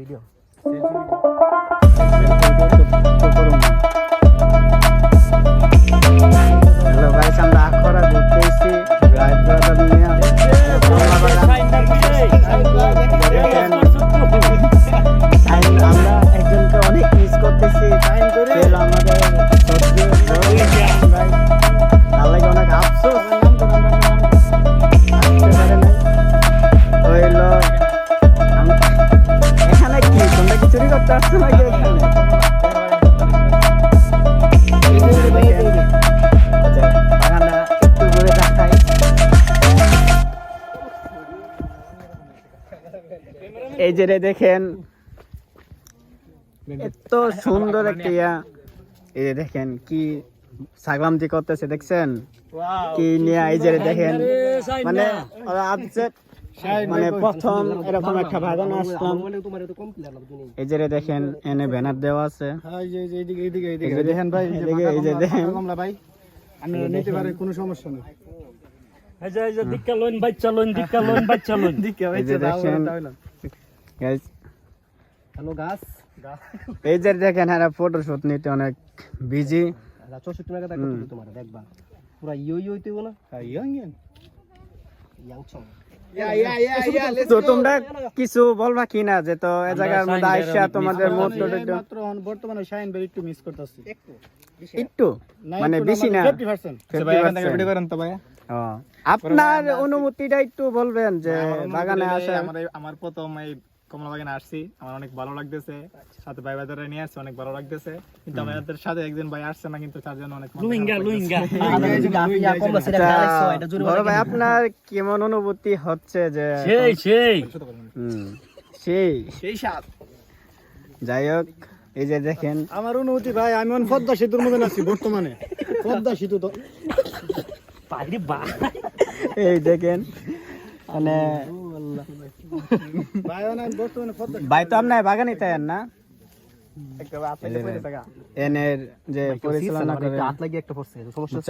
Video hello guys, আমরা আখড়া ঘুরতে এসেছি গাইড ব্রাদার নিয়ে আমরা একজনকে অনেক মিস করতেছি ছিল আমাদের তার লাগে অনেক আফসোস হইল। এখানে কি তোমরা কি চুরি করতে আসছো নাকি? এখানে বাগানটা একটু ঘুরে দেখাই। এই যে দেখেন এত সুন্দর একটা ইয়া, এই যে দেখেন কি ছাগলামতি করতেছে, দেখছেন কি নিয়ে? এই যে দেখেন মানে ওরা আপসেট, মানে প্রথম এরকম একটা বাগানে আসলাম। এই যে দেখেন এনে ব্যানার দেওয়া আছে, এই যে দেখেন ভাই, এই যে দেখেন ভাই আমরা নিতে পারে কোনো সমস্যা নেই। এই যে দিক্কা লোন বাচ্চা লোন দিক্কা এই যে দেখেন গাইস, হ্যালো গাছ এই যে দেখেন এরা ফটোশুট নিতে অনেক বিজি। 64 টাকা টাকা তোমার দেখবা পুরা ইয়ই হইতেও না ইয়াংচং। তো তোমরা কিছু বলবা কিনা যে তো এই জায়গার মধ্যে আইসা তোমাদের মোটর মাত্র বর্তমানে শাইন বের একটু মিস করতেছি একটু মানে বেশি না 50%। ভাই এখান থেকে ভিডিও করেন তো ভাই। আপনার অনুভূতিটা একটু বলবেন যে বাগানে আসা। আমার প্রথম এই কমলা বাগানে আসছি, আমার অনেক ভালো লাগতেছে, সাথে ভাই ভাইদের নিয়ে আসছে, অনেক ভালো লাগতেছে। কিন্তু আমাদের সাথে একজন ভাই আসছে না, কিন্তু তার জন্য অনেক বড় ভাই আপনার কেমন অনুভূতি হচ্ছে? যে সেই সাথ যাই হোক, এই যে দেখেন আমার অনুভূতি ভাই, আমি পদ্মা সেতুর মধ্যে আছি বর্তমানে। পদ্মা সেতু তো এই দেখেন মানে ভাই তো আপনার বাগানে তাই না এনের যে পরিচালনা করে হাত লাগিয়ে একটা পড়ছে সমস্যা।